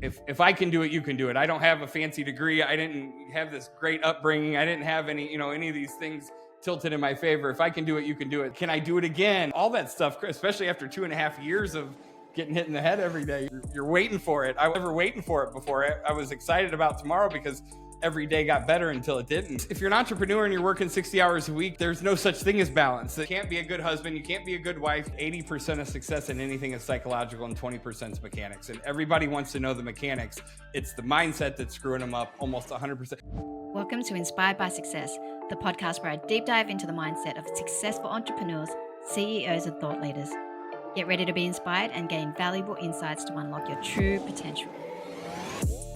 if I can do it, you can do it. I don't have a fancy degree. I didn't have this great upbringing. I didn't have any of these things tilted in my favor. If I can do it, you can do it. Can I do it again? All that stuff, especially after 2.5 years of getting hit in the head every day. You're waiting for it. I was never waiting for it before. I was excited about tomorrow because every day got better until it didn't. If you're an entrepreneur and you're working 60 hours a week, there's no such thing as balance. You can't be a good husband. You can't be a good wife. 80% of success in anything is psychological and 20% is mechanics. And everybody wants to know the mechanics. It's the mindset that's screwing them up almost 100%. Welcome to Inspired by Success, the podcast where I deep dive into the mindset of successful entrepreneurs, CEOs, and thought leaders. Get ready to be inspired and gain valuable insights to unlock your true potential.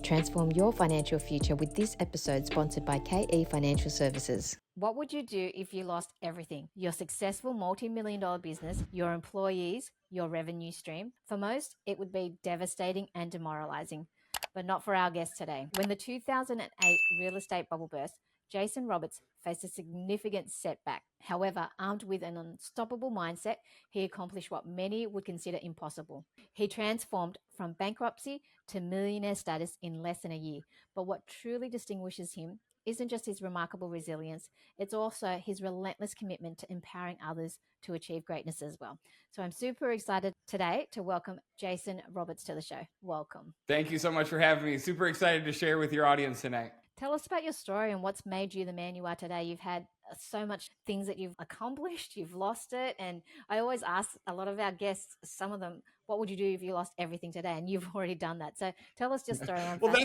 Transform your financial future with this episode sponsored by KE Financial Services. What would you do if you lost everything? Your successful multi-million-dollar business, your employees, your revenue stream? For most, it would be devastating and demoralizing, but not for our guest today. When the 2008 real estate bubble burst, Jason Roberts faced a significant setback. However, armed with an unstoppable mindset, he accomplished what many would consider impossible. He transformed from bankruptcy to millionaire status in less than a year. But what truly distinguishes him isn't just his remarkable resilience, it's also his relentless commitment to empowering others to achieve greatness as well. So I'm super excited today to welcome Jason Roberts to the show. Welcome. Thank you so much for having me. Super excited to share with your audience tonight. Tell us about your story and what's made you the man you are today. You've had so much things that you've accomplished, you've lost it. And I always ask a lot of our guests, some of them, what would you do if you lost everything today? And you've already done that. So tell us your story. Well,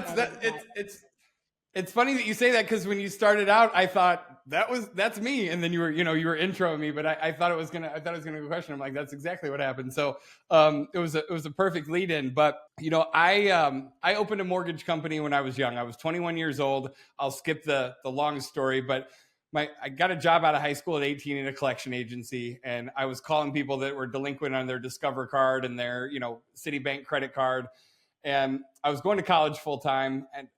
it's funny that you say that, because when you started out, I thought that's me, and then you were introing me, but I thought it was gonna be a question. I'm like, that's exactly what happened. So it was a perfect lead in. But I opened a mortgage company when I was young. I was 21 years old. I'll skip the long story, but I got a job out of high school at 18 in a collection agency, and I was calling people that were delinquent on their Discover card and their Citibank credit card, and I was going to college full time. And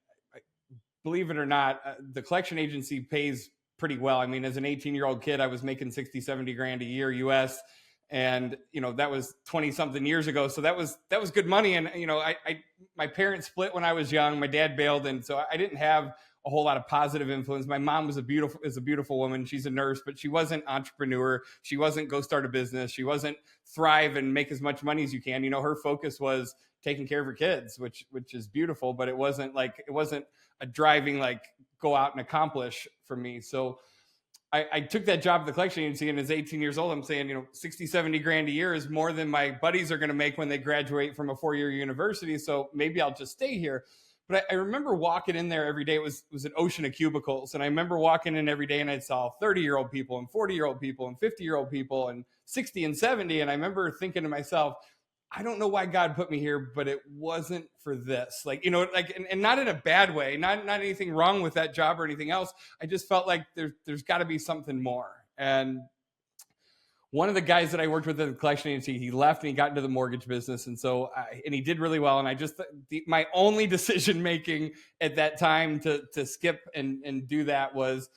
believe it or not, the collection agency pays pretty well. I mean, as an 18-year-old kid, I was making 60, 70 grand a year US. And, that was 20 something years ago. So that was good money. And, my parents split when I was young. My dad bailed. And so I didn't have a whole lot of positive influence. My mom is a beautiful woman. She's a nurse, but she wasn't entrepreneur. She wasn't go start a business. She wasn't thrive and make as much money as you can. Her focus was taking care of her kids, which is beautiful, but it wasn't a driving, go out and accomplish for me. So I took that job at the collection agency, and as 18 years old, I'm saying, 60, 70 grand a year is more than my buddies are going to make when they graduate from a 4-year university. So maybe I'll just stay here. But I remember walking in there every day. It was an ocean of cubicles. And I remember walking in every day, and I saw 30-year-old people and 40-year-old people and 50-year-old people and 60 and 70. And I remember thinking to myself, I don't know why God put me here, but it wasn't for this. And not in a bad way, not anything wrong with that job or anything else. I just felt like there's got to be something more. And one of the guys that I worked with at the collection agency, he left and he got into the mortgage business. And so, and he did really well. And my only decision making at that time to skip and do that was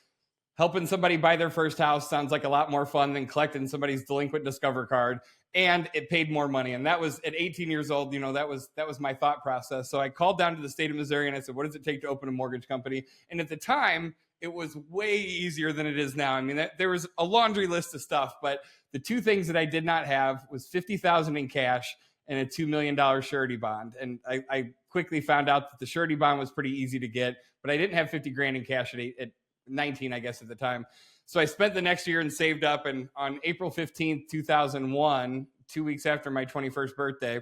helping somebody buy their first house. Sounds like a lot more fun than collecting somebody's delinquent Discover card. And it paid more money. And that was at 18 years old, that was my thought process. So I called down to the state of Missouri and I said, what does it take to open a mortgage company? And at the time, it was way easier than it is now. I mean, there was a laundry list of stuff, but the two things that I did not have was $50,000 in cash and a $2 million surety bond. And I quickly found out that the surety bond was pretty easy to get, but I didn't have 50 grand in cash at 19, I guess, at the time. So I spent the next year and saved up. And on April 15th, 2001, 2 weeks after my 21st birthday,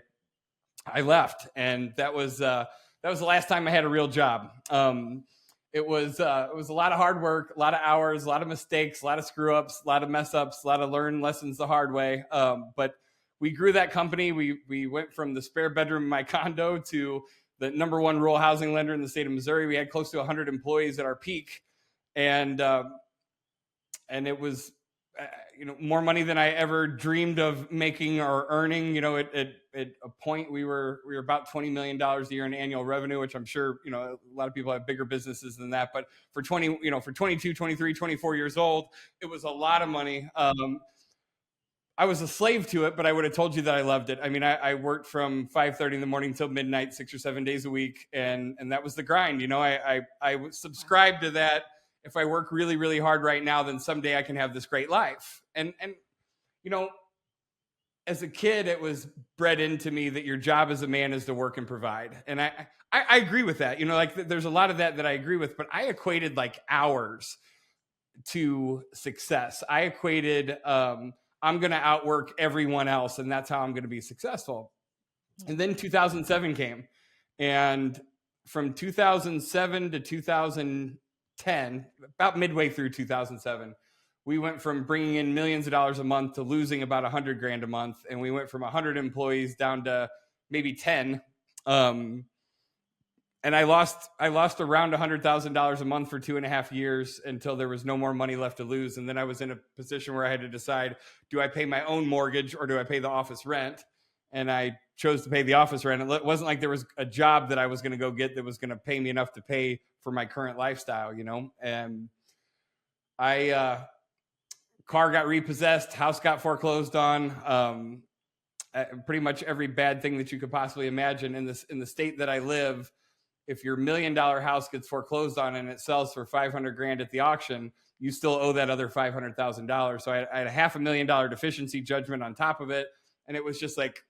I left. And that was the last time I had a real job. It was a lot of hard work, a lot of hours, a lot of mistakes, a lot of screw ups, a lot of mess ups, a lot of learned lessons the hard way. But we grew that company. We went from the spare bedroom in my condo to the number one rural housing lender in the state of Missouri. We had close to 100 employees at our peak. And it was, more money than I ever dreamed of making or earning. At a point we were about $20 million a year in annual revenue, which I'm sure, a lot of people have bigger businesses than that. But for 22, 23, 24 years old, it was a lot of money. I was a slave to it, but I would have told you that I loved it. I mean, I worked from 5:30 in the morning till midnight, 6 or 7 days a week. And that was the grind. You know, I would subscribe to that. If I work really, really hard right now, then someday I can have this great life. And, you know, as a kid, it was bred into me that your job as a man is to work and provide. And I agree with that. You know, like there's a lot of that I agree with, but I equated like hours to success. I equated, I'm going to outwork everyone else, and that's how I'm going to be successful. And then 2007 came, and from 2007 to 2010, about midway through 2007, we went from bringing in millions of dollars a month to losing about $100,000 a month, and we went from 100 employees down to maybe 10. And I lost around $100,000 a month for 2.5 years until there was no more money left to lose. And then I was in a position where I had to decide, do I pay my own mortgage or do I pay the office rent? And I chose to pay the office rent. It wasn't like there was a job that I was going to go get that was going to pay me enough to pay for my current lifestyle, you know? And car got repossessed, house got foreclosed on, pretty much every bad thing that you could possibly imagine in the state that I live. If your $1 million house gets foreclosed on and it sells for $500,000 at the auction, you still owe that other $500,000. So I had a $500,000 deficiency judgment on top of it. And it was just like,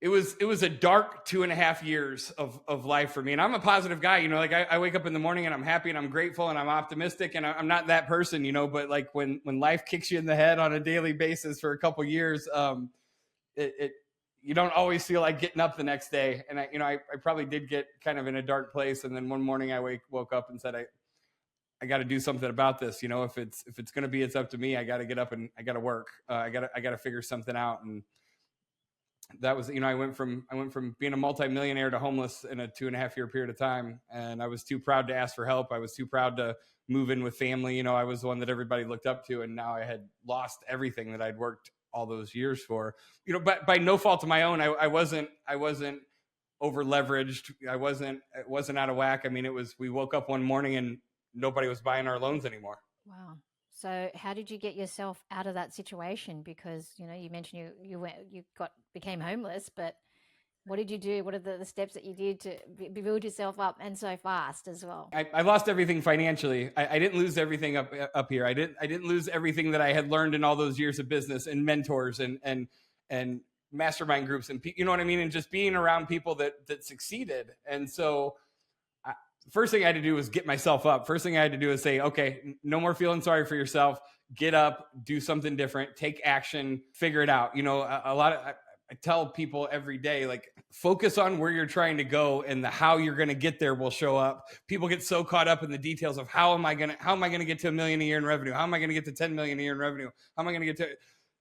it was a dark 2.5 years of life for me. And I'm a positive guy, you know, like I wake up in the morning and I'm happy and I'm grateful and I'm optimistic, and I'm not that person, you know, but like when life kicks you in the head on a daily basis for a couple years, you don't always feel like getting up the next day. And I probably did get kind of in a dark place. And then one morning I woke up and said, I got to do something about this. You know, if it's going to be, it's up to me. I got to get up and I got to work. I got to figure something out. And that was, you know, I went from being a multimillionaire to homeless in a 2.5 year period of time. And I was too proud to ask for help. I was too proud to move in with family. You know, I was the one that everybody looked up to. And now I had lost everything that I'd worked all those years for, you know, but by no fault of my own. I wasn't over leveraged. It wasn't out of whack. I mean, we woke up one morning and nobody was buying our loans anymore. Wow. So how did you get yourself out of that situation? Because, you know, you mentioned you became homeless, but what did you do? What are the steps that you did to build yourself up, and so fast as well? I lost everything financially. I didn't lose everything up here. I didn't lose everything that I had learned in all those years of business and mentors and mastermind groups and you know what I mean? And just being around people that succeeded. And so first thing I had to do was get myself up. First thing I had to do is say, okay, no more feeling sorry for yourself. Get up, do something different, take action, figure it out. You know, I tell people every day, like, focus on where you're trying to go, and the how you're going to get there will show up. People get so caught up in the details of how am I going to get to $1 million a year in revenue? How am I going to get to 10 million a year in revenue? How am I going to get to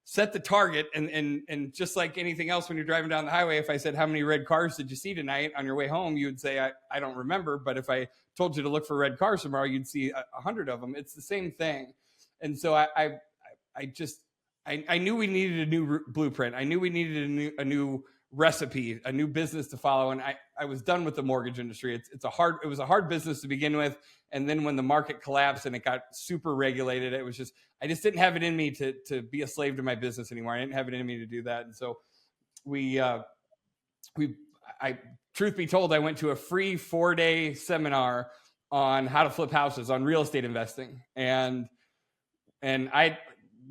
set the target? And just like anything else, when you're driving down the highway, if I said, how many red cars did you see tonight on your way home? You would say, I don't remember. But if I told you to look for red cars tomorrow, you'd see 100 of them. It's the same thing. And so I knew we needed a new blueprint. I knew we needed a new recipe, a new business to follow. And I was done with the mortgage industry. It was a hard business to begin with. And then when the market collapsed and it got super regulated, I just didn't have it in me to be a slave to my business anymore. I didn't have it in me to do that. And so truth be told, I went to a free 4-day seminar on how to flip houses, on real estate investing. And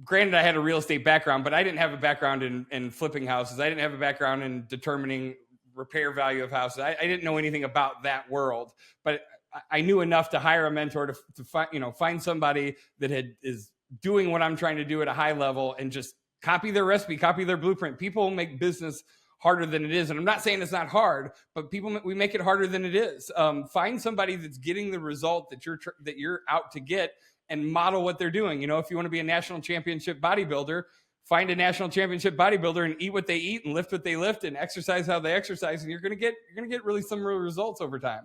granted, I had a real estate background, but I didn't have a background in flipping houses. I didn't have a background in determining repair value of houses. I didn't know anything about that world, but I knew enough to hire a mentor to find somebody that is doing what I'm trying to do at a high level and just copy their recipe, copy their blueprint. People make business harder than it is. And I'm not saying it's not hard, but we make it harder than it is. Find somebody that's getting the result that you're out to get, and model what they're doing. You know, if you want to be a national championship bodybuilder, find a national championship bodybuilder and eat what they eat and lift what they lift and exercise how they exercise. And you're going to get really some real results over time.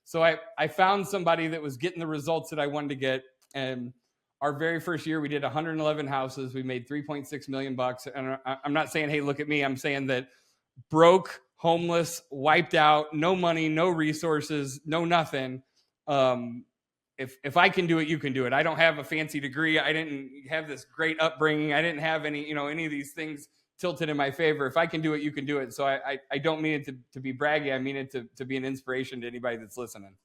So I found somebody that was getting the results that I wanted to get. And our very first year, we did 111 houses. We made $3.6 million. And I'm not saying, hey, look at me. I'm saying that broke, homeless, wiped out, no money, no resources, no nothing. if I can do it, you can do it. I don't have a fancy degree. I didn't have this great upbringing. I didn't have any of these things tilted in my favor. If I can do it, you can do it. So I don't mean it to be braggy. I mean it to be an inspiration to anybody that's listening.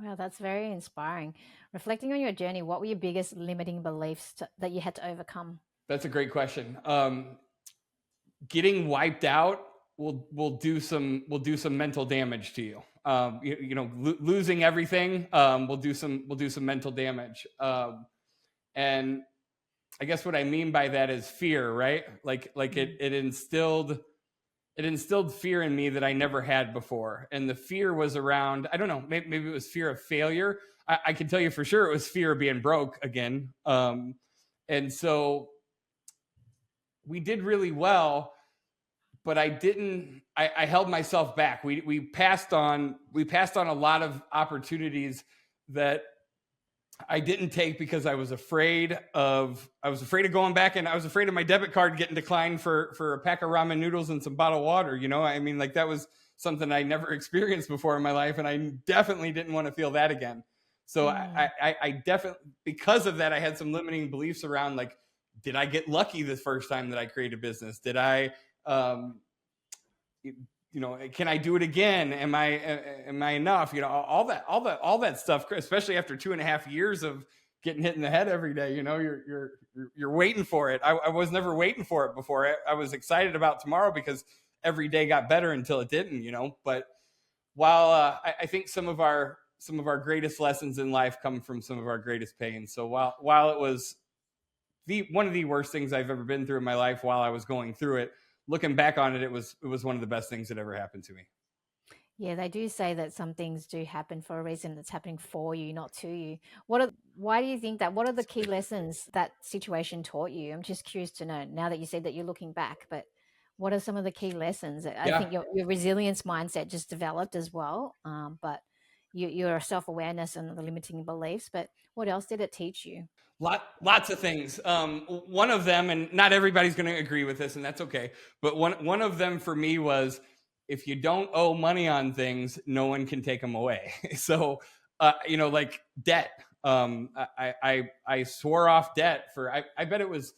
Wow, that's very inspiring. Reflecting on your journey, what were your biggest limiting beliefs that you had to overcome? That's a great question. Getting wiped out will do some mental damage to you. Losing everything will do some mental damage. And I guess what I mean by that is fear, right? Like it instilled fear in me that I never had before. And the fear was around, I don't know, maybe it was fear of failure. I can tell you for sure it was fear of being broke again. And so we did really well, but I held myself back. We passed on a lot of opportunities that I didn't take because I was afraid of going back, and I was afraid of my debit card getting declined for a pack of ramen noodles and some bottled water. I mean, like, that was something I never experienced before in my life, and I definitely didn't want to feel that again. So I definitely, because of that, I had some limiting beliefs around, like, did I get lucky the first time that I created a business? Did I, can I do it again? Am I enough? All that stuff, especially after 2.5 years of getting hit in the head every day. You're waiting for it. I was never waiting for it before. I was excited about tomorrow because every day got better until it didn't. But while I think some of our greatest lessons in life come from some of our greatest pain. So while it was one of the worst things I've ever been through in my life, while I was going through it, looking back on it, it was one of the best things that ever happened to me. Yeah, they do say that some things do happen for a reason. That's happening for you, not to you. Why do you think that? What are the key lessons that situation taught you? I'm just curious to know, now that you said that you're looking back, but what are some of the key lessons? I think your resilience mindset just developed as well, but your self-awareness and the limiting beliefs. But what else did it teach you? Lots of things. One of them, and not everybody's going to agree with this, and that's okay, but one of them for me was, if you don't owe money on things, no one can take them away. So, like debt. I swore off debt for, I bet it was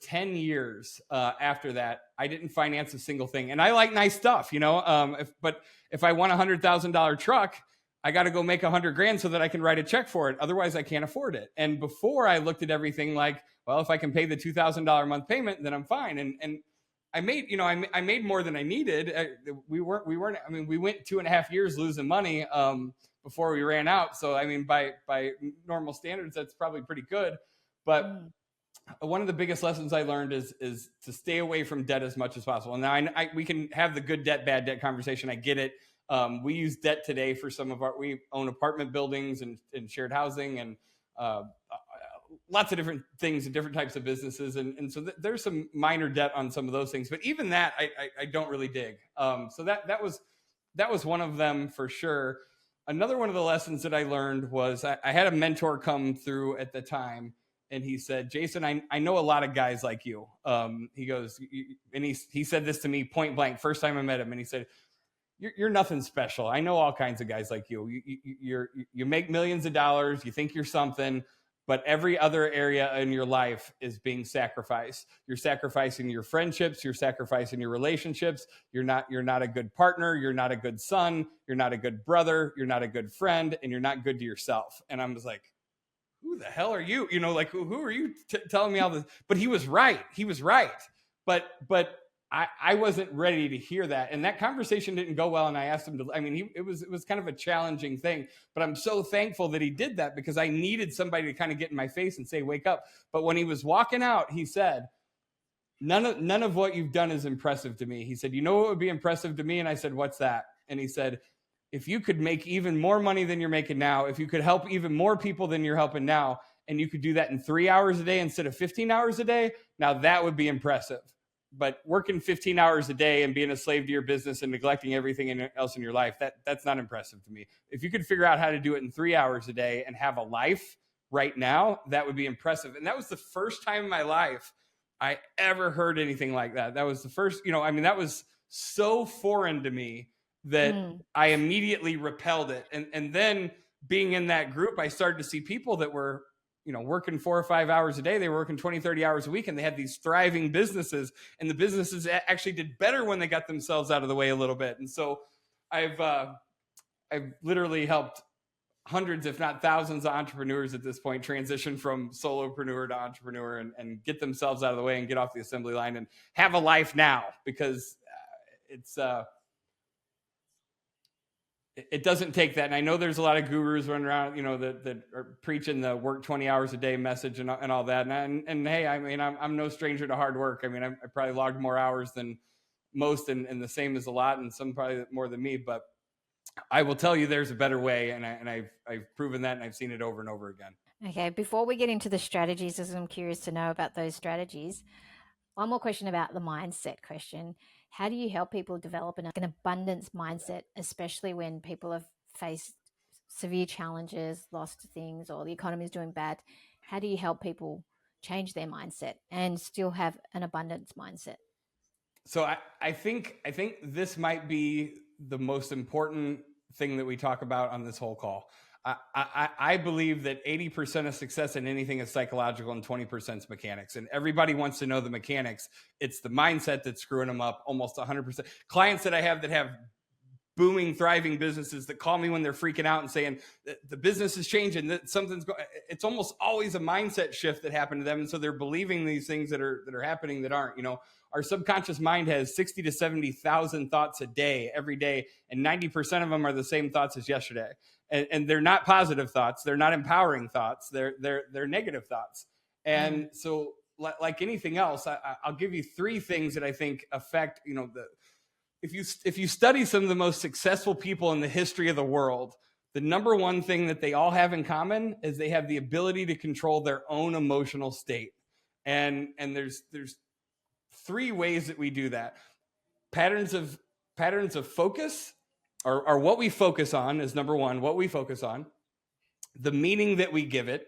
10 years after that. I didn't finance a single thing, and I like nice stuff, but if I want $100,000 truck, I got to go make $100,000 so that I can write a check for it. Otherwise I can't afford it. And before, I looked at everything like, well, if I can pay the $2,000 a month payment, then I'm fine. And I made, I made more than I needed. We went 2.5 years losing money before we ran out. So, I mean, by normal standards, that's probably pretty good. But one of the biggest lessons I learned is to stay away from debt as much as possible. And now we can have the good debt, bad debt conversation. I get it. We use debt today for we own apartment buildings and shared housing and lots of different things and different types of businesses. And so there's some minor debt on some of those things, but even that I don't really dig. So that was one of them for sure. Another one of the lessons that I learned was I had a mentor come through at the time, and he said, Jason, I know a lot of guys like you. He goes, and he said this to me point blank, first time I met him. And he said, you're nothing special. I know all kinds of guys like you. You make millions of dollars. You think you're something, but every other area in your life is being sacrificed. You're sacrificing your friendships. You're sacrificing your relationships. You're not a good partner. You're not a good son. You're not a good brother. You're not a good friend, and you're not good to yourself. And I was like, who the hell are you? Who are you telling me all this? But he was right. But I wasn't ready to hear that. And that conversation didn't go well. And I asked him it was kind of a challenging thing, but I'm so thankful that he did that, because I needed somebody to kind of get in my face and say, wake up. But when he was walking out, he said, none of what you've done is impressive to me. He said, you know what would be impressive to me? And I said, what's that? And he said, if you could make even more money than you're making now, if you could help even more people than you're helping now, and you could do that in 3 hours a day instead of 15 hours a day, now that would be impressive. But working 15 hours a day and being a slave to your business and neglecting everything else in your life, that's not impressive to me. If you could figure out how to do it in 3 hours a day and have a life right now, that would be impressive. And that was the first time in my life I ever heard anything like that. That was the first, that was so foreign to me that I immediately repelled it. And then being in that group, I started to see people that were, working 4 or 5 hours a day. They were working 20, 30 hours a week, and they had these thriving businesses, and the businesses actually did better when they got themselves out of the way a little bit. And so I've literally helped hundreds, if not thousands, of entrepreneurs at this point transition from solopreneur to entrepreneur and get themselves out of the way and get off the assembly line and have a life now, because it doesn't take that. And I know there's a lot of gurus running around, that are preaching the work 20 hours a day message and all that. And hey, I mean, I'm no stranger to hard work. I mean, I probably logged more hours than most, and the same as a lot, and some probably more than me, but I will tell you there's a better way, and I've proven that, and I've seen it over and over again. Okay, before we get into the strategies, as I'm curious to know about those strategies, one more question about the mindset question. How do you help people develop an abundance mindset, especially when people have faced severe challenges, lost things, or the economy is doing bad? How do you help people change their mindset and still have an abundance mindset? So I think this might be the most important thing that we talk about on this whole call. I believe that 80% of success in anything is psychological and 20% is mechanics. And everybody wants to know the mechanics. It's the mindset that's screwing them up almost 100%. Clients that I have that have booming, thriving businesses that call me when they're freaking out and saying the business is changing, that something's going. It's almost always a mindset shift that happened to them, and so they're believing these things that are happening that aren't. Our subconscious mind has 60 to 70,000 thoughts a day, every day, and 90% of them are the same thoughts as yesterday. And they're not positive thoughts. They're not empowering thoughts. They're negative thoughts. And so, like anything else, I'll give you 3 things that I think affect. If you study some of the most successful people in the history of the world, the number one thing that they all have in common is they have the ability to control their own emotional state. And there's 3 ways that we do that. Patterns of focus, or what we focus on is number one, what we focus on, the meaning that we give it,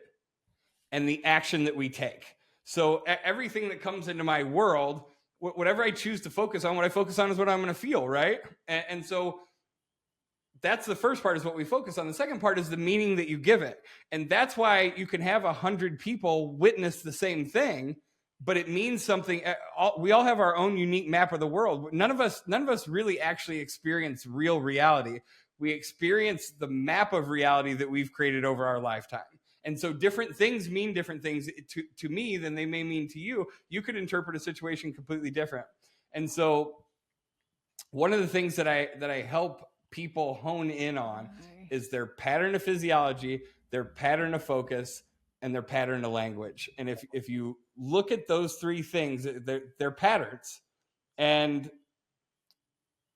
and the action that we take. So everything that comes into my world, whatever I choose to focus on, what I focus on is what I'm going to feel, right? And so that's the first part, is what we focus on. The second part is the meaning that you give it. And that's why you can have 100 people witness the same thing, but it means something. We all have our own unique map of the world. None of us really actually experience real reality. We experience the map of reality that we've created over our lifetime. And so different things mean different things to me than they may mean to you. You could interpret a situation completely different. And so one of the things that I help people hone in on is their pattern of physiology, their pattern of focus, and their pattern of language. And if you look at those 3 things, they're patterns. And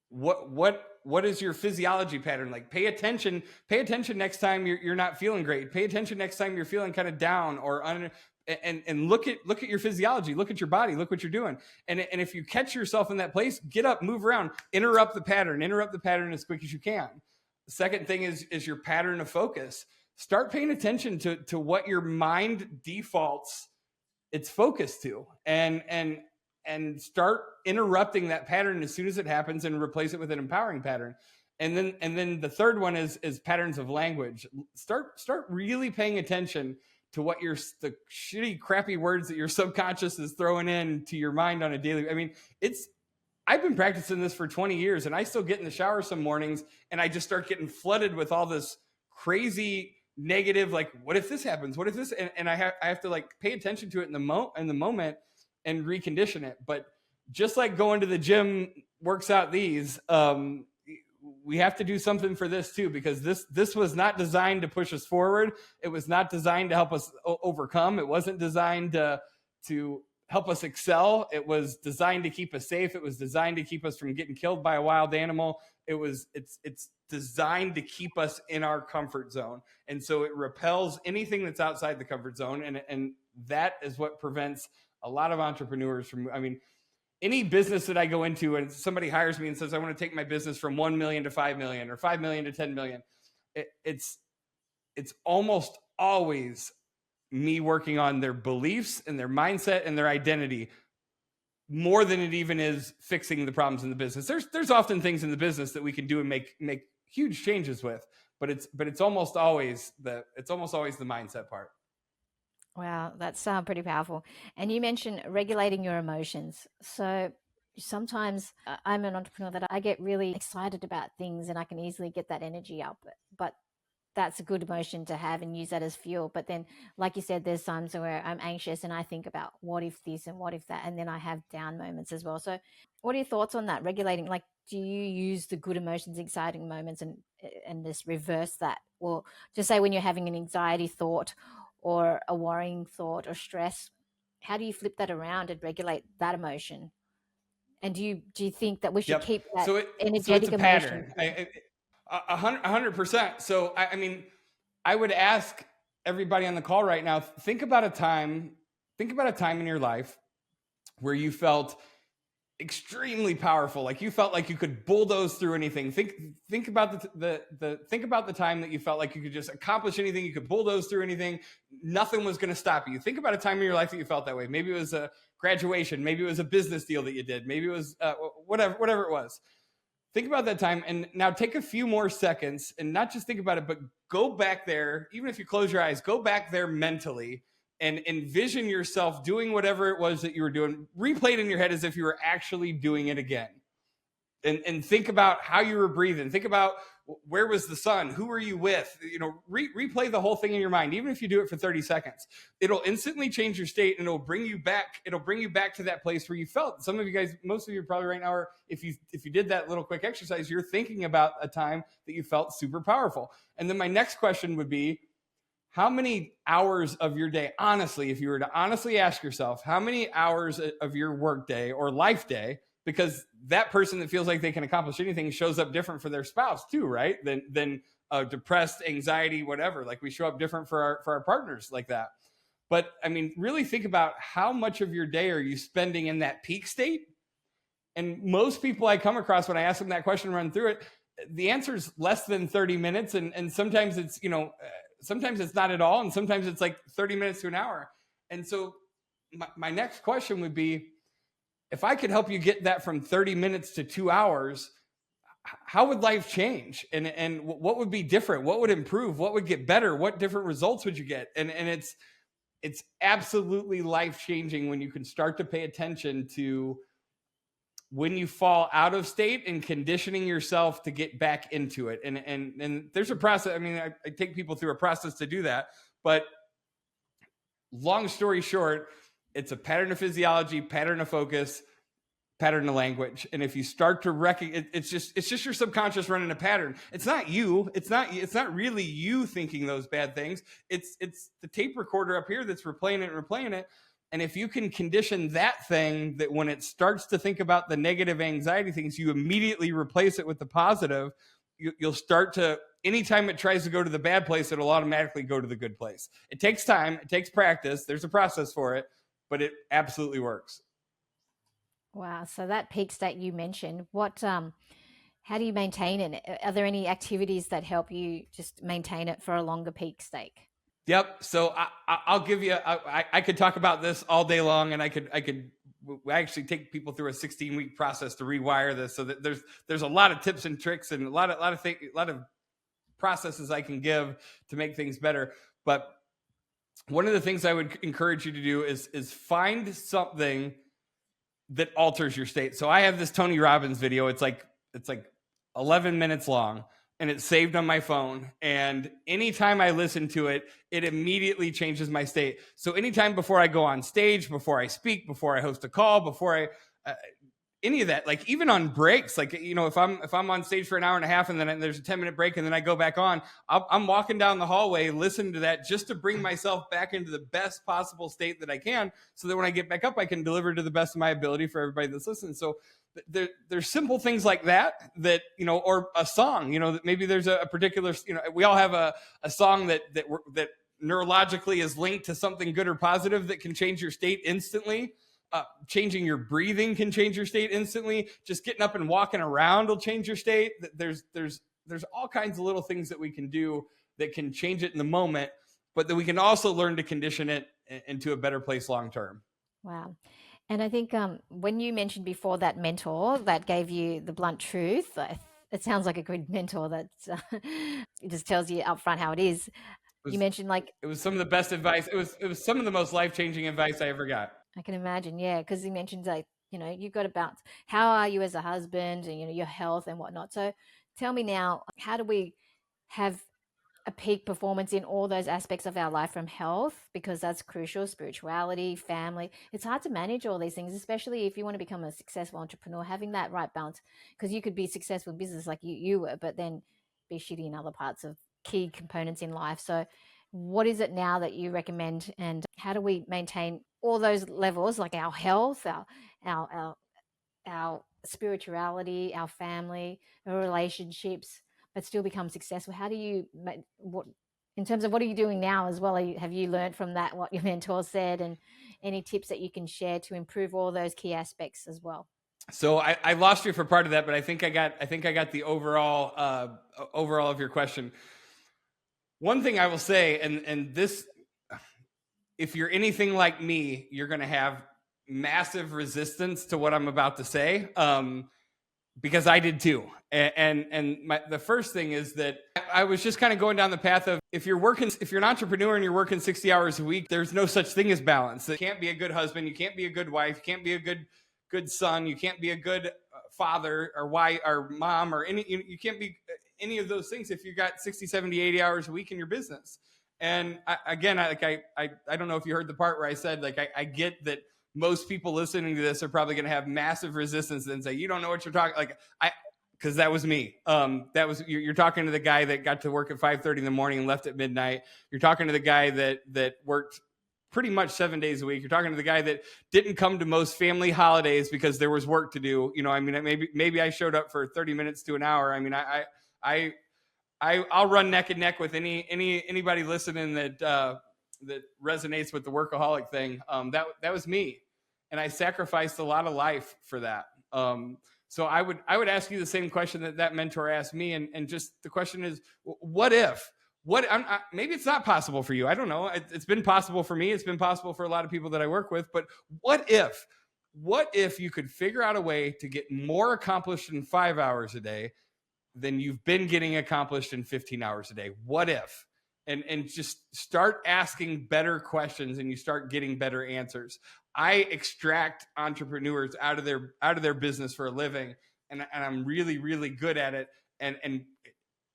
what is your physiology pattern like? Pay attention next time you're not feeling great. Pay attention next time you're feeling kind of down and look at your physiology, look at your body, look what you're doing. And if you catch yourself in that place, get up, move around, interrupt the pattern as quick as you can. The second thing is your pattern of focus. Start paying attention to what your mind defaults its focus to, and start interrupting that pattern as soon as it happens and replace it with an empowering pattern. And then the third one is patterns of language. Start really paying attention to what the shitty, crappy words that your subconscious is throwing in to your mind on a daily. I mean, I've been practicing this for 20 years, and I still get in the shower some mornings and I just start getting flooded with all this crazy negative, like, what if this happens? What if this? And I have to like pay attention to it in the moment and recondition it. But just like going to the gym works out these, we have to do something for this too, because this was not designed to push us forward. It was not designed to help us overcome. It wasn't designed to help us excel. It was designed to keep us safe. It was designed to keep us from getting killed by a wild animal. It's designed to keep us in our comfort zone. And so it repels anything that's outside the comfort zone. And that is what prevents a lot of entrepreneurs from, any business that I go into and somebody hires me and says, I want to take my business from 1 million to 5 million or 5 million to 10 million. It's almost always me working on their beliefs and their mindset and their identity more than it even is fixing the problems in the business. There's often things in the business that we can do and make huge changes with, but it's almost always the mindset part. Wow, that's pretty powerful. And you mentioned regulating your emotions. So sometimes I'm an entrepreneur that I get really excited about things and I can easily get that energy up. But that's a good emotion to have and use that as fuel. But then, like you said, there's times where I'm anxious and I think about what if this and what if that, and then I have down moments as well. So what are your thoughts on that? Regulating, like, do you use the good emotions, exciting moments, and just reverse that? Or just say when you're having an anxiety thought or a worrying thought or stress, how do you flip that around and regulate that emotion? And do you think that we should keep that so energetic it's a emotion? pattern. 100%. So I mean, I would ask everybody on the call right now, think about a time in your life where you felt extremely powerful, like you felt like you could bulldoze through anything. Think about think about the time that you felt like you could just accomplish anything, you could bulldoze through anything, nothing was going to stop you. Think about a time in your life that you felt that way. Maybe it was a graduation, maybe it was a business deal that you did, maybe it was whatever it was. Think about that time, and now take a few more seconds and not just think about it, but go back there. Even if you close your eyes, go back there mentally and envision yourself doing whatever it was that you were doing. Replay it in your head as if you were actually doing it again. And think about how you were breathing. Think about where was the sun? Who were you with? Replay the whole thing in your mind, even if you do it for 30 seconds. It'll instantly change your state and it'll bring you back. It'll bring you back to that place where you felt. Some of you guys, most of you probably right now are, if you did that little quick exercise, you're thinking about a time that you felt super powerful. And then my next question would be, how many hours of your day, honestly, if you were to honestly ask yourself, how many hours of your work day or life day, because that person that feels like they can accomplish anything shows up different for their spouse too, right? Than depressed, anxiety, whatever. Like we show up different for our partners like that. But I mean, really think about how much of your day are you spending in that peak state? And most people I come across when I ask them that question, run through it, the answer is less than 30 minutes. And sometimes it's, sometimes it's not at all. And sometimes it's like 30 minutes to an hour. And so my next question would be, if I could help you get that from 30 minutes to 2 hours, how would life change? And what would be different? What would improve? What would get better? What different results would you get? And it's absolutely life-changing when you can start to pay attention to when you fall out of state and conditioning yourself to get back into it. And there's a process. I mean, I take people through a process to do that, but long story short, it's a pattern of physiology, pattern of focus, pattern of language. And if you start to recognize, it's just your subconscious running a pattern. It's not you. It's not really you thinking those bad things. It's the tape recorder up here that's replaying it. And if you can condition that thing, that when it starts to think about the negative anxiety things, you immediately replace it with the positive, you'll start to, anytime it tries to go to the bad place, it'll automatically go to the good place. It takes time. It takes practice. There's a process for it, but it absolutely works. Wow. So that peak state you mentioned, how do you maintain it? Are there any activities that help you just maintain it for a longer peak state? Yep. So I'll give you, I could talk about this all day long, and I actually take people through a 16-week process to rewire this. So that there's a lot of tips and tricks and a lot of processes I can give to make things better. But one of the things I would encourage you to do is find something that alters your state. So I have this Tony Robbins video. It's like 11 minutes long, and it's saved on my phone. And anytime I listen to it, it immediately changes my state. So anytime before I go on stage, before I speak, before I host a call, before I any of that, like even on breaks, like, if I'm on stage for an hour and a half and then there's a 10-minute break and then I go back on, I'm walking down the hallway listening to that just to bring myself back into the best possible state that I can, so that when I get back up, I can deliver to the best of my ability for everybody that's listening. So there's simple things like that, or a song, that maybe there's a particular, we all have a song that neurologically is linked to something good or positive that can change your state instantly. Changing your breathing can change your state instantly. Just getting up and walking around will change your state. There's all kinds of little things that we can do that can change it in the moment, but that we can also learn to condition it into a better place long term. Wow. And I think when you mentioned before that mentor that gave you the blunt truth, it sounds like a good mentor that it just tells you upfront how it is. You mentioned like It was some of the best advice. It was some of the most life-changing advice I ever got. I can imagine, yeah, because you mentioned like, you've got to balance. How are you as a husband and, your health and whatnot. So tell me now, how do we have a peak performance in all those aspects of our life from health? Because that's crucial, spirituality, family. It's hard to manage all these things, especially if you want to become a successful entrepreneur, having that right balance, because you could be successful in business like you were, but then be shitty in other parts of key components in life. So what is it now that you recommend, and how do we maintain all those levels, like our health, our spirituality, our family, our relationships, but still become successful? How do you what in terms of what are you doing now as well? Have you learned from that what your mentor said, and any tips that you can share to improve all those key aspects as well? So I lost you for part of that, but I think I got the overall of your question. One thing I will say, and this, if you're anything like me, you're going to have massive resistance to what I'm about to say, because I did too. The first thing is that I was just kind of going down the path of, if you're an entrepreneur and you're working 60 hours a week, there's no such thing as balance. You can't be a good husband, you can't be a good wife, you can't be a good son, you can't be a good father or wife or mom or you can't be any of those things if you've got 60, 70, 80 hours a week in your business. And I don't know if you heard the part where I said, like, I get that most people listening to this are probably going to have massive resistance and say, you don't know what you're talking. Because that was me. You're talking to the guy that got to work at 5:30 in the morning and left at midnight. You're talking to the guy that worked pretty much 7 days a week. You're talking to the guy that didn't come to most family holidays because there was work to do. Maybe I showed up for 30 minutes to an hour. I'll run neck and neck with anybody listening that resonates with the workaholic thing. That was me, and I sacrificed a lot of life for that. So I would ask you the same question that mentor asked me, and just the question is, what if? Maybe it's not possible for you. I don't know. It's been possible for me. It's been possible for a lot of people that I work with. But what if? What if you could figure out a way to get more accomplished in 5 hours a day than you've been getting accomplished in 15 hours a day? What if? And just start asking better questions, and you start getting better answers. I extract entrepreneurs out of their business for a living, and I'm really, really good at it. And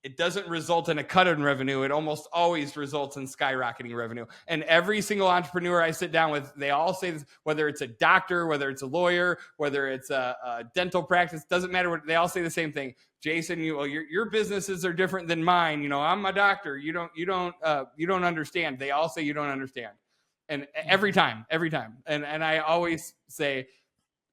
it doesn't result in a cut in revenue. It almost always results in skyrocketing revenue. And every single entrepreneur I sit down with, they all say this, whether it's a doctor, whether it's a lawyer, whether it's a dental practice, doesn't matter what, they all say the same thing. Jason, your businesses are different than mine. I'm a doctor. You don't understand. They all say you don't understand. And every time. And I always say,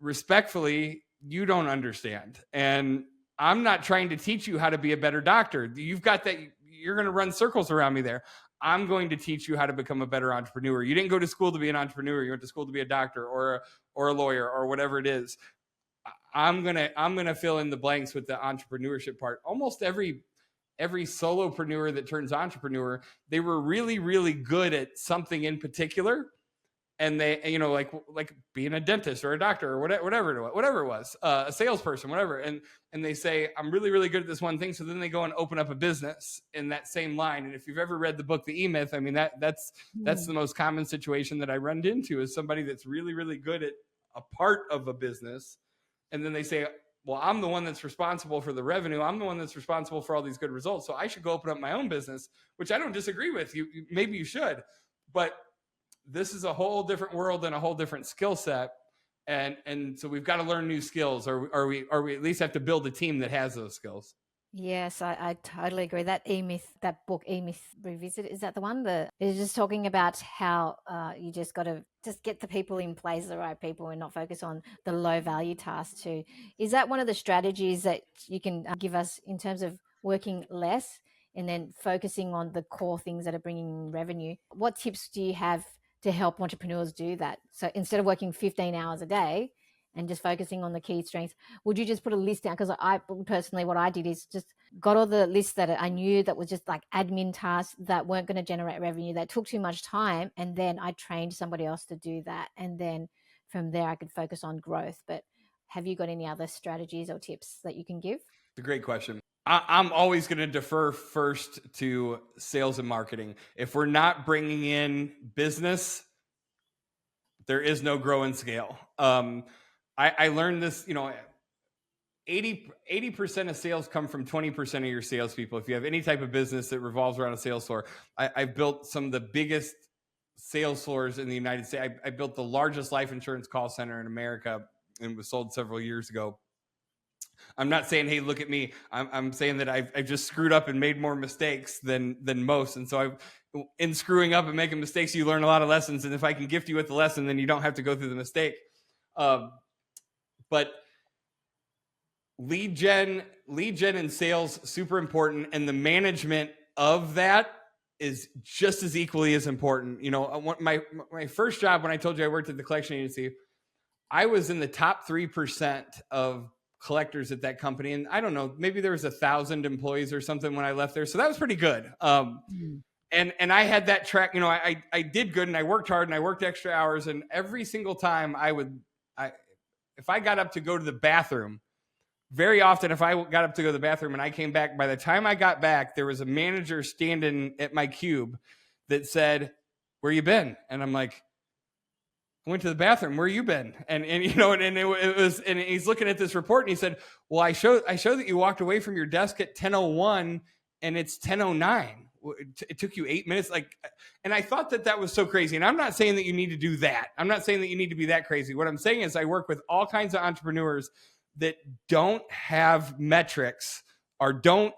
respectfully, you don't understand. And I'm not trying to teach you how to be a better doctor. You've got that. You're going to run circles around me there. I'm going to teach you how to become a better entrepreneur. You didn't go to school to be an entrepreneur. You went to school to be a doctor or a lawyer or whatever it is. I'm gonna fill in the blanks with the entrepreneurship part. Almost every solopreneur that turns entrepreneur, they were really, really good at something in particular. And they, like being a dentist or a doctor or whatever it was, a salesperson, whatever. And they say, I'm really, really good at this one thing. So then they go and open up a business in that same line. And if you've ever read the book, The E-Myth, that's the most common situation that I run into, is somebody that's really, really good at a part of a business. And then they say, well, I'm the one that's responsible for the revenue. I'm the one that's responsible for all these good results. So I should go open up my own business, which I don't disagree with. Maybe you should, but this is a whole different world and a whole different skill set. And so we've got to learn new skills, or we at least have to build a team that has those skills. Yes, I totally agree. That E-Myth, that book, E-Myth Revisited, is that the one that is just talking about how you just got to just get the people in place, the right people, and not focus on the low value tasks too. Is that one of the strategies that you can give us in terms of working less and then focusing on the core things that are bringing in revenue? What tips do you have to help entrepreneurs do that? So instead of working 15 hours a day and just focusing on the key strengths, would you just put a list down? Because I personally, what I did is just got all the lists that I knew that was just like admin tasks that weren't going to generate revenue, that took too much time. And then I trained somebody else to do that. And then from there, I could focus on growth. But have you got any other strategies or tips that you can give? It's a great question. I'm always going to defer first to sales and marketing. If we're not bringing in business, there is no grow and scale. I learned this, 80% of sales come from 20% of your salespeople. If you have any type of business that revolves around a sales floor, I've built some of the biggest sales floors in the United States. I built the largest life insurance call center in America, and was sold several years ago. I'm not saying, hey, look at me. I'm saying that I've just screwed up and made more mistakes than most. And so in screwing up and making mistakes, you learn a lot of lessons. And if I can gift you with the lesson, then you don't have to go through the mistake. But lead gen and sales, super important. And the management of that is just as equally as important. My first job, when I told you I worked at the collection agency, I was in the top 3% of collectors at that company. And I don't know, maybe there was 1,000 employees or something when I left there. So that was pretty good. And I had that track, I did good and I worked hard and I worked extra hours. And every single time if I got up to go to the bathroom, very often, if I got up to go to the bathroom and I came back, by the time I got back, there was a manager standing at my cube that said, "Where you been?" And I'm like, "I went to the bathroom. Where you been?" And it was, and he's looking at this report and he said, "Well, I show that you walked away from your desk at 10:01 and it's 10:09. It took you 8 minutes." And I thought that was so crazy. And I'm not saying that you need to do that. I'm not saying that you need to be that crazy. What I'm saying is I work with all kinds of entrepreneurs that don't have metrics or don't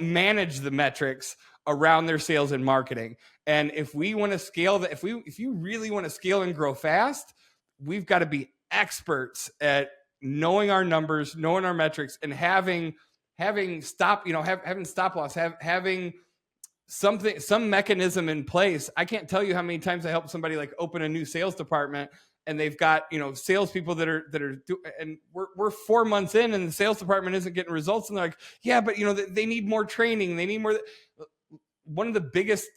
manage the metrics around their sales and marketing. And if we want to scale that, if you really want to scale and grow fast, we've got to be experts at knowing our numbers, knowing our metrics, and having stop loss, having some mechanism in place. I can't tell you how many times I help somebody open a new sales department, and they've got salespeople that are and we're 4 months in, and the sales department isn't getting results, and they're like, yeah, but they need more training, they need more. One of the biggest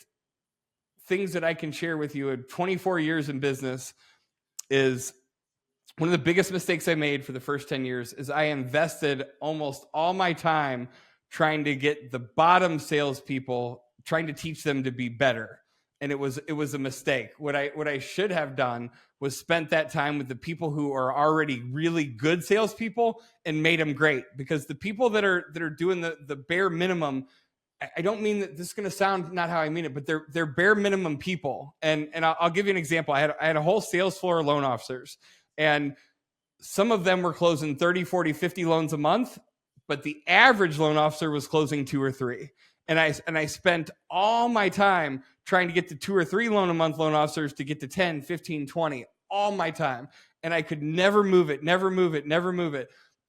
things that I can share with you in 24 years in business is one of the biggest mistakes I made for the first 10 years is I invested almost all my time trying to get the bottom salespeople, trying to teach them to be better. And it was a mistake. What I should have done was spent that time with the people who are already really good salespeople and made them great. Because the people that are doing the bare minimum, I don't mean that this is going to sound not how I mean it, but they're bare minimum people. And I'll give you an example. I had a whole sales floor of loan officers, and some of them were closing 30, 40, 50 loans a month, but the average loan officer was closing 2 or 3. And I spent all my time trying to get to 2 or 3 loan a month loan officers to get to 10, 15, 20, all my time. And I could never move it.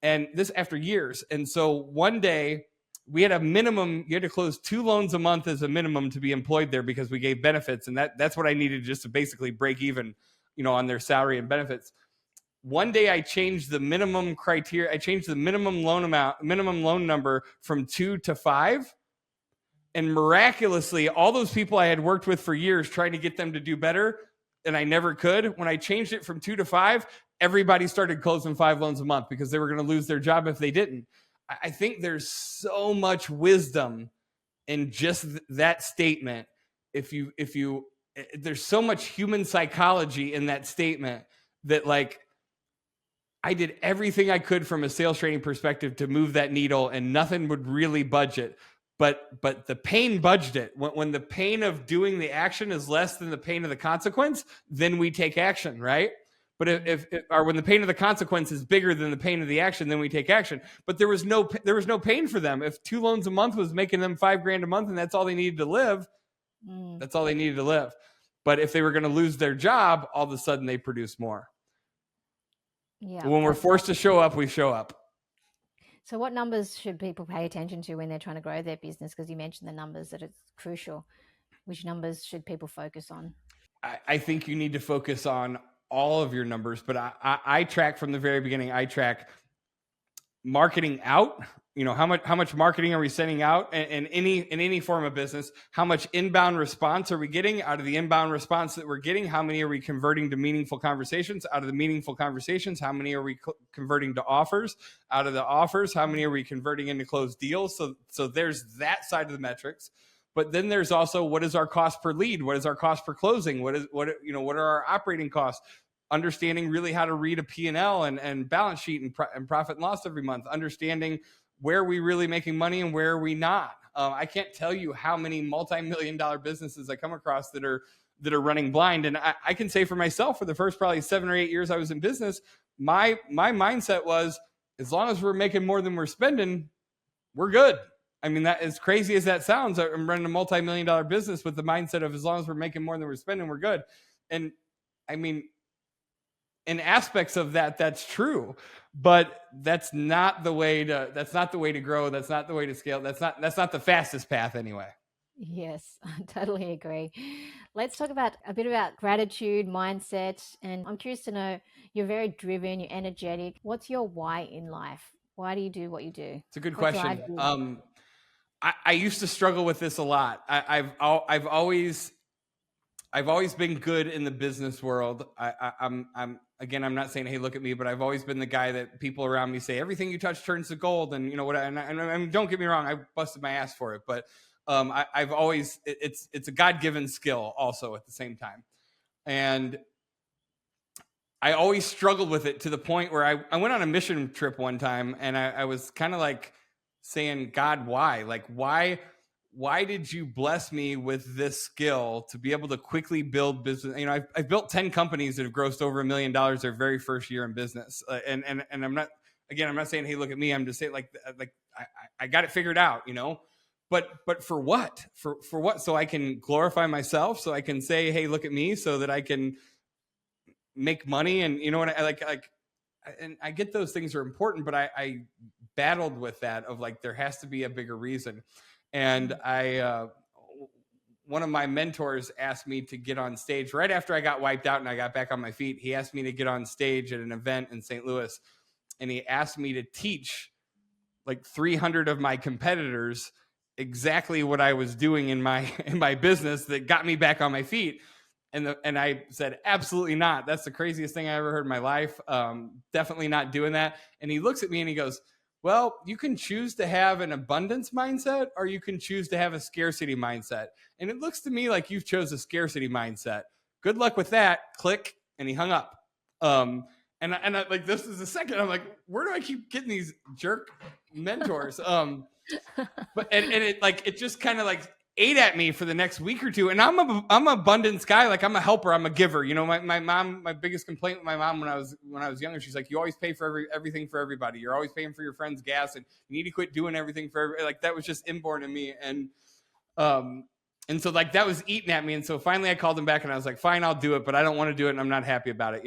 And this after years. And so one day we had a minimum, you had to close 2 loans a month as a minimum to be employed there because we gave benefits. And that's what I needed just to basically break even, on their salary and benefits. One day I changed the minimum criteria. I changed the minimum loan number from 2 to 5. And miraculously, all those people I had worked with for years trying to get them to do better, and I never could, when I changed it from 2 to 5, everybody started closing 5 loans a month because they were going to lose their job if they didn't. I think there's so much wisdom in just that statement. There's so much human psychology in that statement that I did everything I could from a sales training perspective to move that needle, and nothing would really budge it. But the pain budged it. When the pain of doing the action is less than the pain of the consequence, then we take action, right? But when the pain of the consequence is bigger than the pain of the action, then we take action. But there was no pain for them. If 2 loans a month was making them $5,000 a month, and that's all they needed to live, that's all they needed to live. But if they were going to lose their job, all of a sudden they produce more. Yeah. When we're forced to show up, we show up. So what numbers should people pay attention to when they're trying to grow their business? Because you mentioned the numbers, that it's crucial. Which numbers should people focus on? I think you need to focus on all of your numbers, but I track from the very beginning. I track marketing out, how much marketing are we sending out in any form of business? How much inbound response are we getting? Out of the inbound response that we're getting, how many are we converting to meaningful conversations? Out of the meaningful conversations, how many are we converting to offers? Out of the offers, how many are we converting into closed deals? So there's that side of the metrics. But then there's also, what is our cost per lead? What is our cost per closing? What are our operating costs? Understanding really how to read a P&L and balance sheet and profit and loss every month. Understanding where are we really making money and where are we not. I can't tell you how many multi-million-dollar businesses I come across that are running blind. And I can say for myself, for the first probably 7 or 8 years I was in business, my mindset was, as long as we're making more than we're spending, we're good. I mean, that, as crazy as that sounds, I'm running a multi-million-dollar business with the mindset of, as long as we're making more than we're spending, we're good. And I mean, in aspects of that, that's true, but that's not the way to grow. That's not the way to scale. That's not the fastest path anyway. Yes, I totally agree. Let's talk about a bit about gratitude, mindset. And I'm curious to know, you're very driven, you're energetic. What's your why in life? Why do you do what you do? It's a good What question. drives you? I used to struggle with this a lot. I've always been good in the business world. I'm not saying, hey, look at me, but I've always been the guy that people around me say, everything you touch turns to gold. And you know what? And don't get me wrong, I busted my ass for it, but I've always, it's a God-given skill also at the same time. And I always struggled with it to the point where I went on a mission trip one time, and I was kind of like saying, God, why? Like, why did you bless me with this skill to be able to quickly build business? I've built 10 companies that have grossed over $1 million their very first year in business. And I'm not saying, hey, look at me. I'm just saying, like I got it figured out, but for what? For what? So I can glorify myself, so I can say, hey, look at me, so that I can make money. And you know what? And I get those things are important, but I battled with that of like, there has to be a bigger reason. And one of my mentors asked me to get on stage right after I got wiped out and I got back on my feet. He asked me to get on stage at an event in St. Louis, and he asked me to teach like 300 of my competitors exactly what I was doing in my business that got me back on my feet. And I said, absolutely not. That's the craziest thing I ever heard in my life. Definitely not doing that. And he looks at me and he goes, well, you can choose to have an abundance mindset, or you can choose to have a scarcity mindset. And it looks to me like you've chose a scarcity mindset. Good luck with that. Click. And he hung up. And I, like, this is a second. I'm like, where do I keep getting these jerk mentors? But it just kind of like ate at me for the next week or two. And I'm an abundance guy. Like, I'm a helper. I'm a giver. My mom, my biggest complaint with my mom when I was younger, she's like, you always pay for everything for everybody. You're always paying for your friends' gas, and you need to quit doing everything for everybody. Like, that was just inborn in me. And so like that was eating at me. And so finally I called him back and I was like, fine, I'll do it, but I don't want to do it. And I'm not happy about it.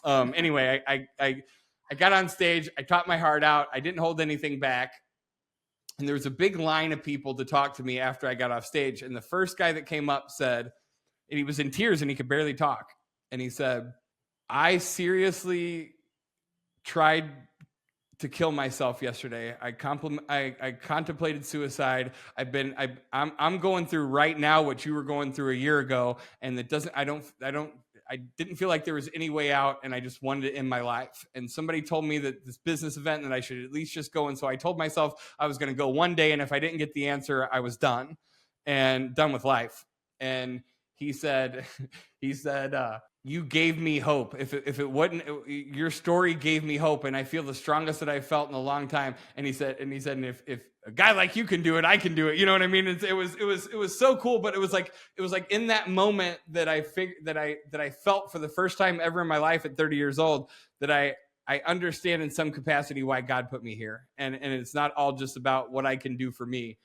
Anyway, I got on stage. I taught my heart out. I didn't hold anything back. And there was a big line of people to talk to me after I got off stage. And the first guy that came up said, and he was in tears and he could barely talk. And he said, I seriously tried to kill myself yesterday. I contemplated suicide. I'm going through right now what you were going through a year ago. And I didn't feel like there was any way out, and I just wanted to end my life. And somebody told me that this business event, that I should at least just go. And so I told myself I was going to go one day, and if I didn't get the answer, I was done with life. And he said, you gave me hope. If it wasn't, your story gave me hope, and I feel the strongest that I've felt in a long time. And he said, if a guy like you can do it, I can do it. You know what I mean? It was so cool. But it was like in that moment that I felt for the first time ever in my life at 30 years old, that I understand in some capacity why God put me here. And it's not all just about what I can do for me.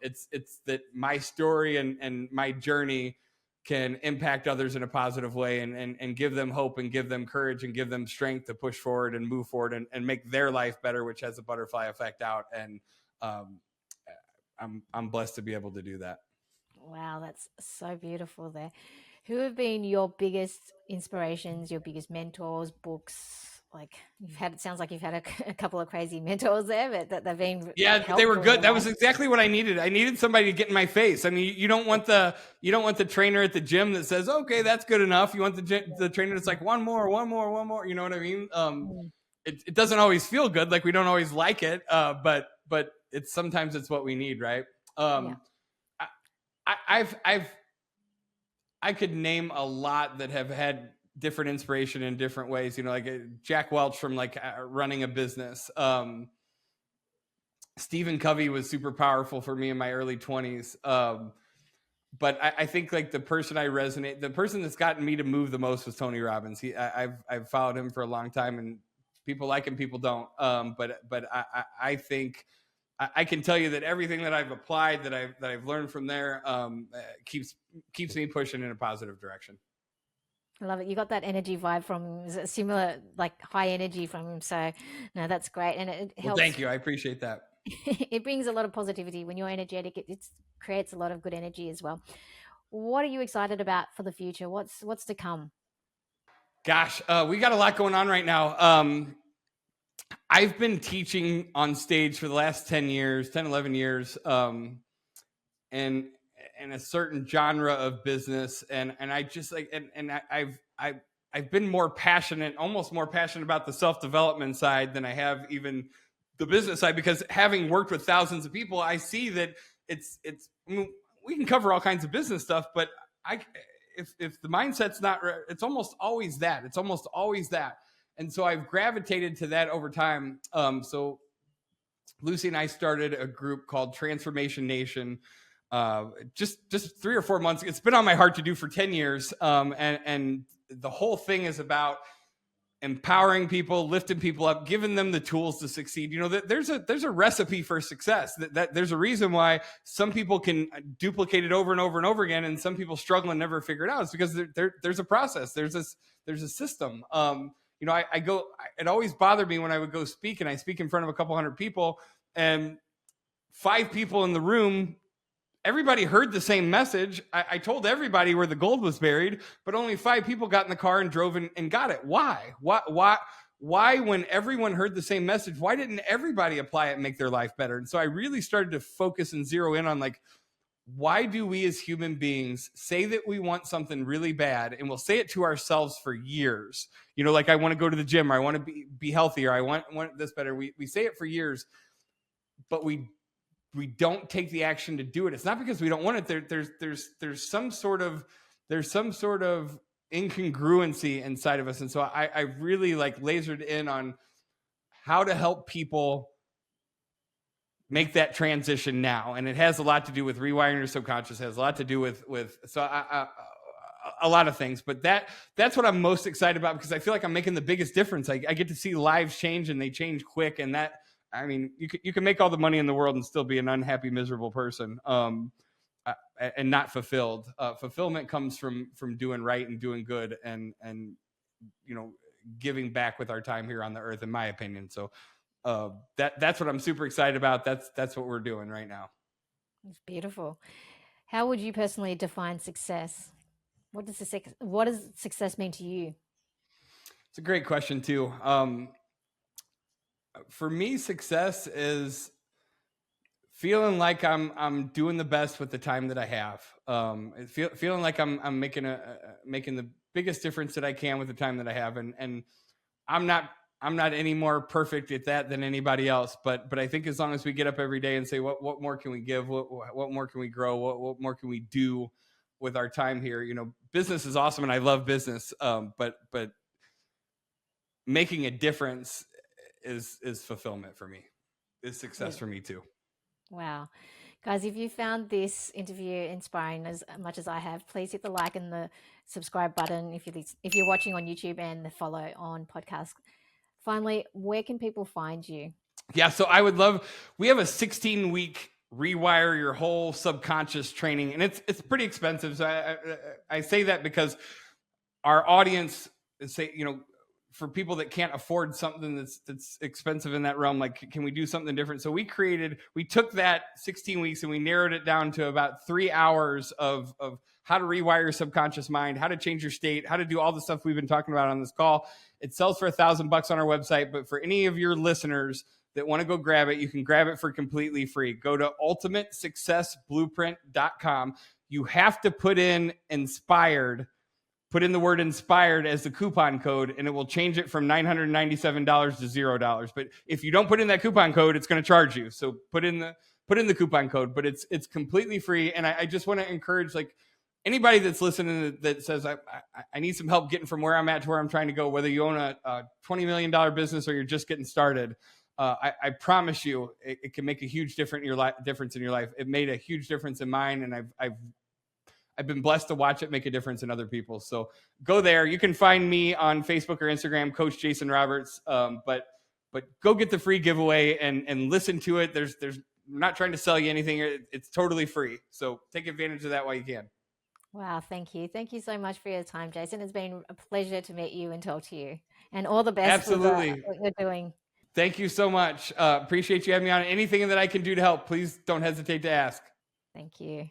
It's that my story and my journey can impact others in a positive way, and give them hope, and give them courage, and give them strength to push forward and move forward and make their life better, which has a butterfly effect out. And I'm blessed to be able to do that. Wow, that's so beautiful there. Who have been your biggest inspirations, your biggest mentors, books, like it sounds like you've had a couple of crazy mentors there, but that they've been they were helpful in good. your That was life. exactly what I needed. I needed somebody to get in my face. I mean, you don't want the trainer at the gym that says, okay, that's good enough. You want the trainer that's like, one more. You know what I mean? Mm. It doesn't always feel good. Like, we don't always like it. But sometimes it's what we need. Right. Yeah. I could name a lot that have had different inspiration in different ways, you know, like Jack Welch from running a business. Stephen Covey was super powerful for me in my early 20s. But I think like the person that's gotten me to move the most was Tony Robbins. I've followed him for a long time, and people like him, people don't. But I think I can tell you that everything that I've applied, that I've learned from there, keeps me pushing in a positive direction. I love it. You got that energy vibe from him. Is it similar, like high energy from him? So, no, that's great, and it helps. Well, thank you. I appreciate that. It brings a lot of positivity when you're energetic. It creates a lot of good energy as well. What are you excited about for the future? What's to come? Gosh, we got a lot going on right now. I've been teaching on stage for the last 10, 11 years, and in a certain genre of business. And I just like, and I've been almost more passionate about the self-development side than I have even the business side, because having worked with thousands of people, I see that I mean, we can cover all kinds of business stuff, but if the mindset's not right, it's almost always that. And so I've gravitated to that over time. So Lucy and I started a group called Transformation Nation, just 3 or 4 months. It's been on my heart to do for 10 years. And the whole thing is about empowering people, lifting people up, giving them the tools to succeed. You know, there's a recipe for success. That there's a reason why some people can duplicate it over and over and over again, and some people struggle and never figure it out. It's because there's a process. There's a system. You know, it always bothered me when I would go speak, and I speak in front of a couple hundred people, and 5 people in the room, everybody heard the same message. I told everybody where the gold was buried, but only 5 people got in the car and drove and got it. Why, when everyone heard the same message, why didn't everybody apply it and make their life better? And so I really started to focus and zero in on, like, why do we as human beings say that we want something really bad, and we'll say it to ourselves for years? You know, like, I want to go to the gym, or I want to be healthier, I want this better. We say it for years, but we don't take the action to do it. It's not because we don't want it. There's some sort of incongruency inside of us. And so I really lasered in on how to help people make that transition now. And it has a lot to do with rewiring your subconscious. It has a lot to do with a lot of things, but that's what I'm most excited about, because I feel like I'm making the biggest difference. I get to see lives change, and they change quick. And that, I mean, you can make all the money in the world and still be an unhappy, miserable person, and not fulfilled. Fulfillment comes from doing right and doing good, and you know, giving back with our time here on the earth, in my opinion. So that's what I'm super excited about. That's what we're doing right now. It's beautiful. How would you personally define success? What does success mean to you? It's a great question too. For me, success is feeling like I'm doing the best with the time that I have. Feeling like I'm making the biggest difference that I can with the time that I have, and I'm not any more perfect at that than anybody else. But I think as long as we get up every day and say, what more can we give? What more can we grow? What more can we do with our time here? You know, business is awesome, and I love business. But making a difference is fulfillment for me, is success for me too. Wow. Guys, if you found this interview inspiring as much as I have, please hit the like and the subscribe button if you're watching on YouTube, and the follow on podcast. Finally, where can people find you? Yeah, so we have a 16-week rewire your whole subconscious training, and it's pretty expensive. So I say that because our audience say, you know, for people that can't afford something that's expensive in that realm, like, can we do something different? So we took that 16 weeks and we narrowed it down to about 3 hours of how to rewire your subconscious mind, how to change your state, how to do all the stuff we've been talking about on this call. It sells for $1,000 on our website, but for any of your listeners that want to go grab it, you can grab it for completely free. Go to ultimatesuccessblueprint.com. You have to put in inspired. Put in the word inspired as the coupon code, and it will change it from $997 to $0. But if you don't put in that coupon code, it's going to charge you. So put in the coupon code, but it's completely free. And I just want to encourage, like, anybody that's listening that says, I need some help getting from where I'm at to where I'm trying to go, whether you own a $20 million business or you're just getting started, I promise you it can make a huge difference in your life. It made a huge difference in mine, and I've been blessed to watch it make a difference in other people. So go there. You can find me on Facebook or Instagram, Coach Jason Roberts. But go get the free giveaway and listen to it. I'm not trying to sell you anything. It's totally free. So take advantage of that while you can. Wow, thank you. Thank you so much for your time, Jason. It's been a pleasure to meet you and talk to you. And all the best Absolutely. with what you're doing. Thank you so much. Appreciate you having me on. Anything that I can do to help, please don't hesitate to ask. Thank you.